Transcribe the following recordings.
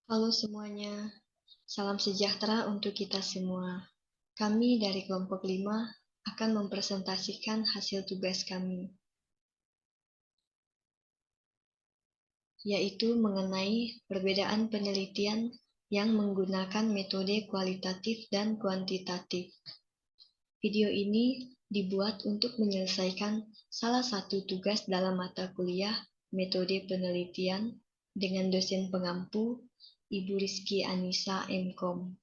Halo semuanya, salam sejahtera untuk kita semua. Kami dari kelompok 5 akan mempresentasikan hasil tugas kami, yaitu mengenai perbedaan penelitian yang menggunakan metode kualitatif dan kuantitatif. Video ini dibuat untuk menyelesaikan salah satu tugas dalam mata kuliah metode penelitian dengan dosen pengampu Ibu Rizky Anissa MKom.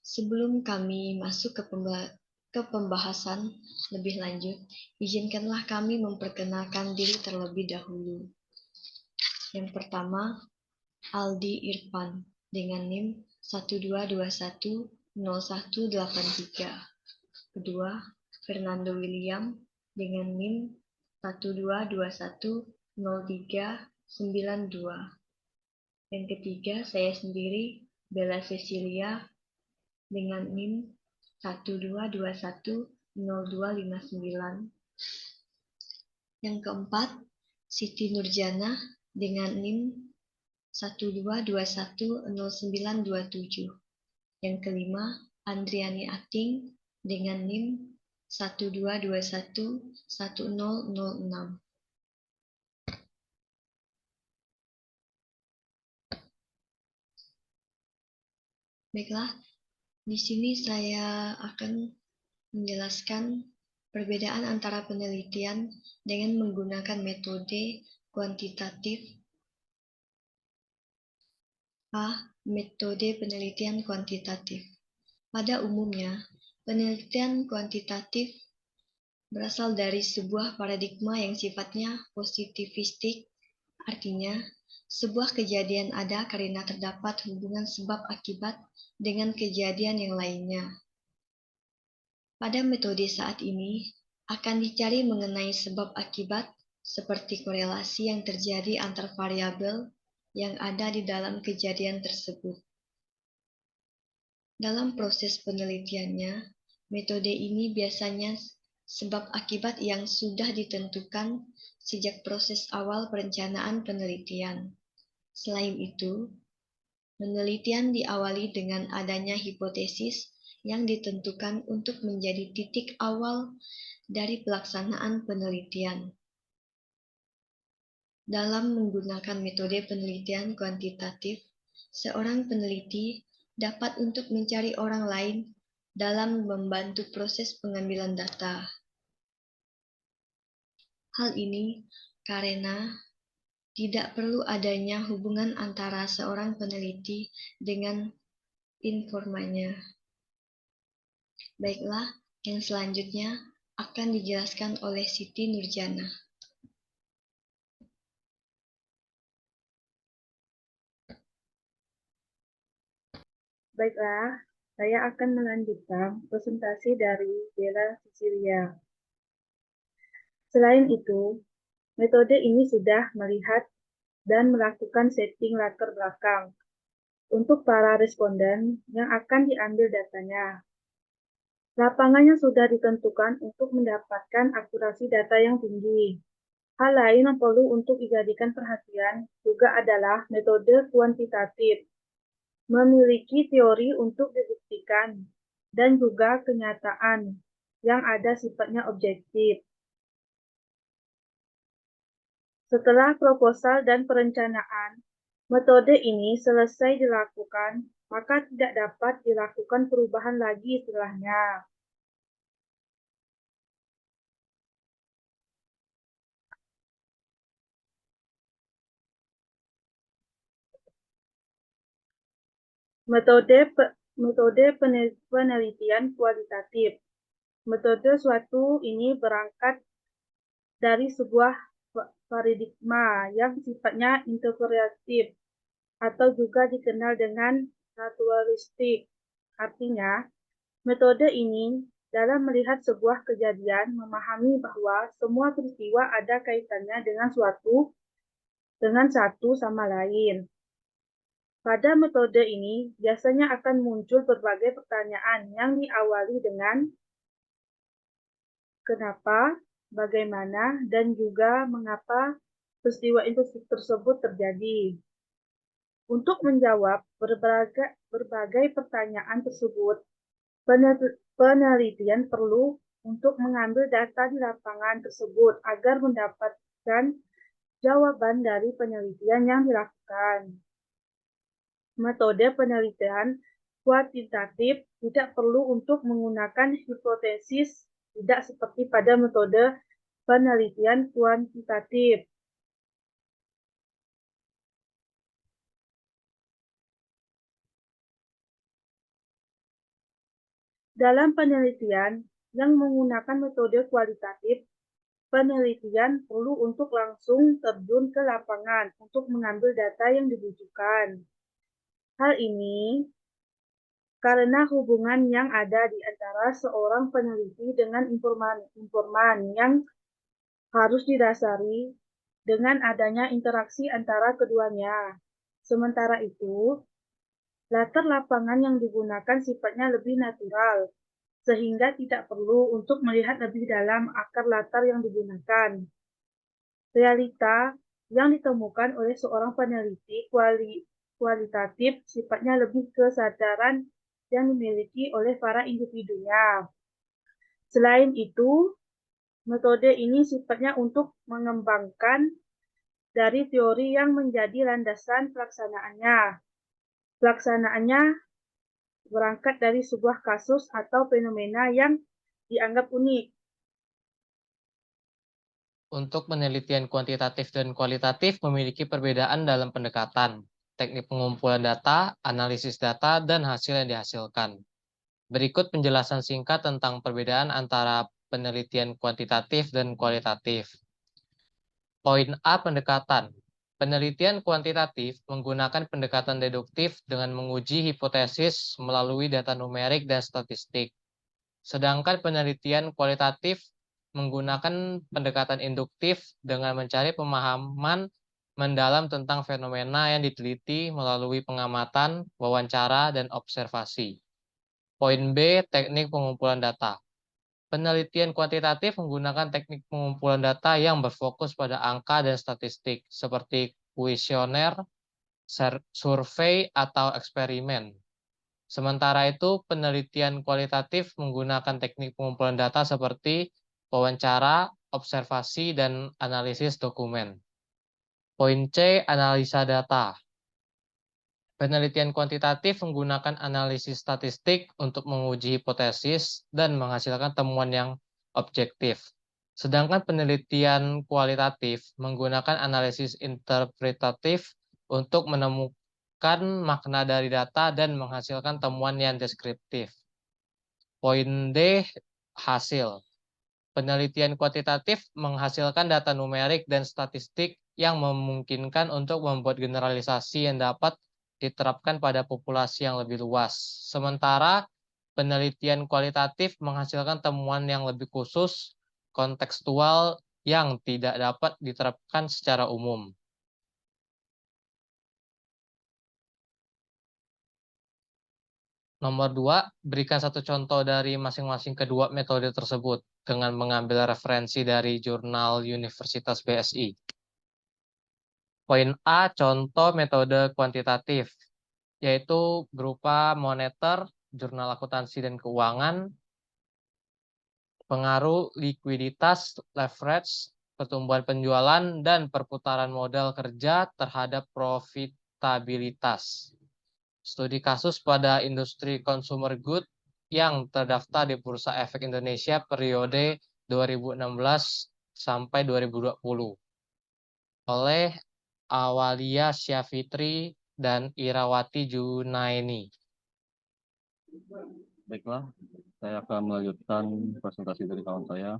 Sebelum kami masuk ke pembahasan lebih lanjut, izinkanlah kami memperkenalkan diri terlebih dahulu. Yang pertama, Aldi Irfan dengan NIM 122100183. Kedua, Fernando William dengan NIM 122100392. Yang ketiga, saya sendiri, Bella Cecilia dengan NIM 122100259. Yang keempat, Siti Nurjana dengan NIM 122100927. Yang kelima, Andriani Ating dengan NIM 122110006. Baiklah, di sini saya akan menjelaskan perbedaan antara penelitian dengan menggunakan metode kuantitatif. A. Metode penelitian kuantitatif. Pada umumnya, penelitian kuantitatif berasal dari sebuah paradigma yang sifatnya positivistik, artinya sebuah kejadian ada karena terdapat hubungan sebab akibat dengan kejadian yang lainnya. Pada metode saat ini, akan dicari mengenai sebab akibat seperti korelasi yang terjadi antar variabel yang ada di dalam kejadian tersebut. Dalam proses penelitiannya, metode ini biasanya sebab akibat yang sudah ditentukan sejak proses awal perencanaan penelitian. Selain itu, penelitian diawali dengan adanya hipotesis yang ditentukan untuk menjadi titik awal dari pelaksanaan penelitian. Dalam menggunakan metode penelitian kuantitatif, seorang peneliti dapat untuk mencari orang lain dalam membantu proses pengambilan data. Hal ini karena tidak perlu adanya hubungan antara seorang peneliti dengan informannya. Baiklah, yang selanjutnya akan dijelaskan oleh Siti Nurjana. Baiklah, saya akan melanjutkan presentasi dari Bella Cecilia. Selain itu, metode ini sudah melihat dan melakukan setting latar belakang untuk para responden yang akan diambil datanya. Lapangannya sudah ditentukan untuk mendapatkan akurasi data yang tinggi. Hal lain yang perlu untuk dijadikan perhatian juga adalah metode kuantitatif, memiliki teori untuk dibuktikan, dan juga kenyataan yang ada sifatnya objektif. Setelah proposal dan perencanaan, metode ini selesai dilakukan, maka tidak dapat dilakukan perubahan lagi setelahnya. Metode penelitian kualitatif. Metode suatu ini berangkat dari sebuah paradigma yang sifatnya interpretatif atau juga dikenal dengan naturalistik. Artinya, metode ini dalam melihat sebuah kejadian memahami bahwa semua peristiwa ada kaitannya dengan satu sama lain. Pada metode ini biasanya akan muncul berbagai pertanyaan yang diawali dengan kenapa, bagaimana, dan juga mengapa peristiwa itu tersebut terjadi. Untuk menjawab berbagai pertanyaan tersebut, penelitian perlu untuk mengambil data di lapangan tersebut agar mendapatkan jawaban dari penelitian yang dilakukan. Metode penelitian kuantitatif tidak perlu untuk menggunakan hipotesis, tidak seperti pada metode penelitian kuantitatif. Dalam penelitian yang menggunakan metode kualitatif, penelitian perlu untuk langsung terjun ke lapangan untuk mengambil data yang dibutuhkan. Hal ini karena hubungan yang ada di antara seorang peneliti dengan informan yang harus didasari dengan adanya interaksi antara keduanya. Sementara itu, latar lapangan yang digunakan sifatnya lebih natural, sehingga tidak perlu untuk melihat lebih dalam akar latar yang digunakan. Realita yang ditemukan oleh seorang peneliti kualitatif sifatnya lebih kesadaran yang dimiliki oleh para individunya. Selain itu, metode ini sifatnya untuk mengembangkan dari teori yang menjadi landasan pelaksanaannya. Pelaksanaannya berangkat dari sebuah kasus atau fenomena yang dianggap unik. Untuk penelitian kuantitatif dan kualitatif memiliki perbedaan dalam pendekatan, teknik pengumpulan data, analisis data, dan hasil yang dihasilkan. Berikut penjelasan singkat tentang perbedaan antara penelitian kuantitatif dan kualitatif. Poin A, pendekatan. Penelitian kuantitatif menggunakan pendekatan deduktif dengan menguji hipotesis melalui data numerik dan statistik. Sedangkan penelitian kualitatif menggunakan pendekatan induktif dengan mencari pemahaman mendalam tentang fenomena yang diteliti melalui pengamatan, wawancara, dan observasi. Poin B, teknik pengumpulan data. Penelitian kuantitatif menggunakan teknik pengumpulan data yang berfokus pada angka dan statistik, seperti kuesioner, survei, atau eksperimen. Sementara itu, penelitian kualitatif menggunakan teknik pengumpulan data seperti wawancara, observasi, dan analisis dokumen. Poin C, analisa data. Penelitian kuantitatif menggunakan analisis statistik untuk menguji hipotesis dan menghasilkan temuan yang objektif. Sedangkan penelitian kualitatif menggunakan analisis interpretatif untuk menemukan makna dari data dan menghasilkan temuan yang deskriptif. Poin D, hasil. Penelitian kuantitatif menghasilkan data numerik dan statistik yang memungkinkan untuk membuat generalisasi yang dapat diterapkan pada populasi yang lebih luas. Sementara penelitian kualitatif menghasilkan temuan yang lebih khusus, kontekstual, yang tidak dapat diterapkan secara umum. Nomor 2, berikan satu contoh dari masing-masing kedua metode tersebut dengan mengambil referensi dari jurnal Universitas BSI. Poin A, contoh metode kuantitatif, yaitu berupa moneter, jurnal akuntansi dan keuangan, pengaruh likuiditas, leverage, pertumbuhan penjualan, dan perputaran modal kerja terhadap profitabilitas. Studi kasus pada industri consumer good yang terdaftar di Bursa Efek Indonesia periode 2016 sampai 2020 oleh Awalia Syafitri dan Irawati Junaini. Baiklah, saya akan melanjutkan presentasi dari kawan saya.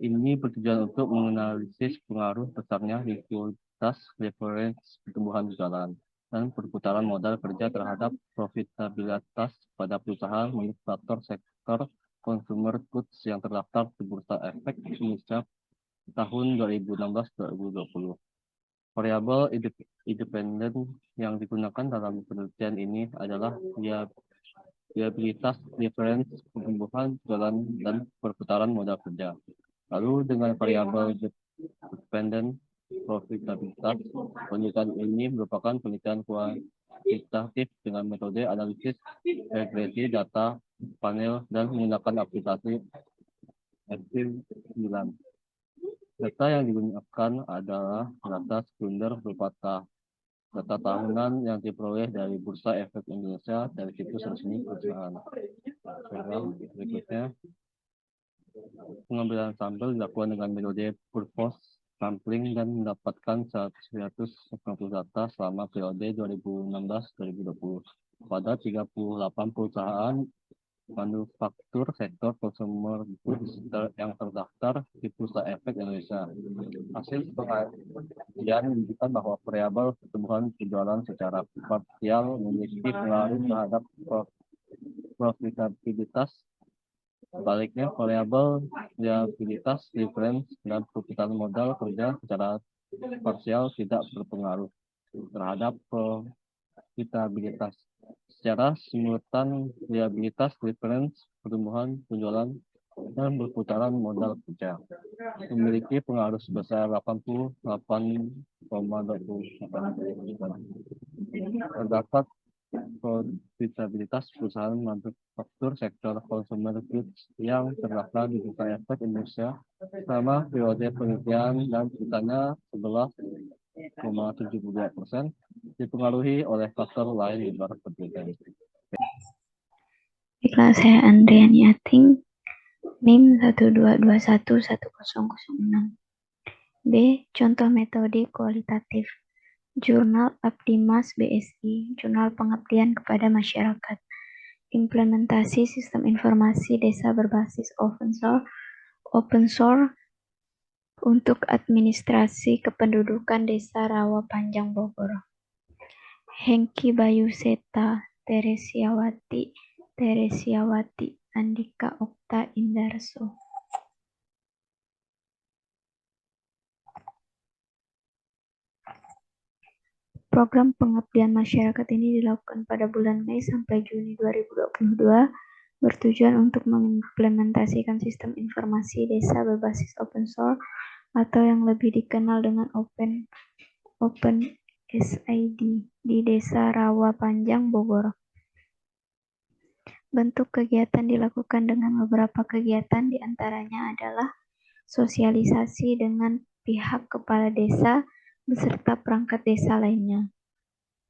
Ini bertujuan untuk menganalisis pengaruh besarnya likuiditas, leverage, pertumbuhan jalan, dan perputaran modal kerja terhadap profitabilitas pada perusahaan menurut faktor sektor consumer goods yang terdaftar di Bursa Efek Indonesia tahun 2016-2020. Variabel independen yang digunakan dalam penelitian ini adalah viabilitas, difference, pertumbuhan jalan, dan perputaran modal kerja. Lalu dengan variabel dependen profitabilitas. Penelitian ini merupakan penelitian kuantitatif dengan metode analisis regresi data panel dan menggunakan aplikasi SQ9. Data yang digunakan adalah data sekunder berupa data tahunan yang diperoleh dari Bursa Efek Indonesia dari situs resmi perusahaan. Berikutnya, pengambilan sampel dilakukan dengan metode purpose sampling dan mendapatkan 190 data selama periode 2016-2020 pada 38 perusahaan manufaktur sektor consumer goods yang terdaftar di Bursa Efek Indonesia. Hasil penelitian menunjukkan bahwa variabel pertumbuhan penjualan secara parsial memiliki pengaruh terhadap profitabilitas. Sebaliknya, variabel liabilitas, difference, dan perputaran modal kerja secara parsial tidak berpengaruh terhadap profitabilitas. Secara simultan, liabilitas, difference, pertumbuhan penjualan, dan perputaran modal kerja memiliki pengaruh sebesar 88,28%. Terdapat profitabilitas perusahaan manufaktur sektor consumer goods yang terdaftar di Bursa Efek Indonesia selama periode penelitian dan ceritanya 11,72% dipengaruhi oleh faktor lain di luar penelitian. Baiklah, saya Andriani Ating, NIM 122110006. B. Contoh metode kualitatif. Jurnal Abdimas BSI, Jurnal Pengabdian kepada Masyarakat. Implementasi Sistem Informasi Desa berbasis open source untuk administrasi kependudukan Desa Rawa Panjang Bogor. Hengki Bayu Seta, Teresiawati, Andika Okta Indarso. Program pengabdian masyarakat ini dilakukan pada bulan Mei sampai Juni 2022, bertujuan untuk mengimplementasikan sistem informasi desa berbasis open source atau yang lebih dikenal dengan Open SID di Desa Rawa Panjang, Bogor. Bentuk kegiatan dilakukan dengan beberapa kegiatan, diantaranya adalah sosialisasi dengan pihak kepala desa beserta perangkat desa lainnya,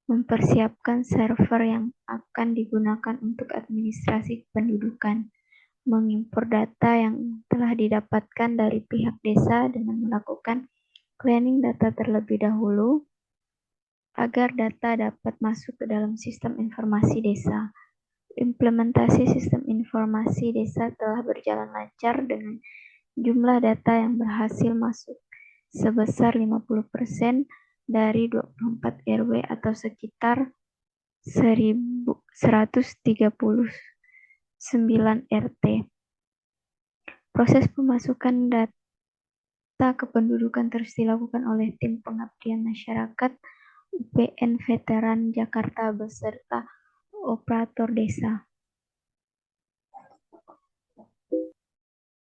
mempersiapkan server yang akan digunakan untuk administrasi kependudukan, mengimpor data yang telah didapatkan dari pihak desa dengan melakukan cleaning data terlebih dahulu agar data dapat masuk ke dalam sistem informasi desa. Implementasi sistem informasi desa telah berjalan lancar dengan jumlah data yang berhasil masuk sebesar 50% dari 24 RW atau sekitar 1.139 RT. Proses pemasukan data kependudukan terus dilakukan oleh tim pengabdian masyarakat UPN Veteran Jakarta beserta operator desa.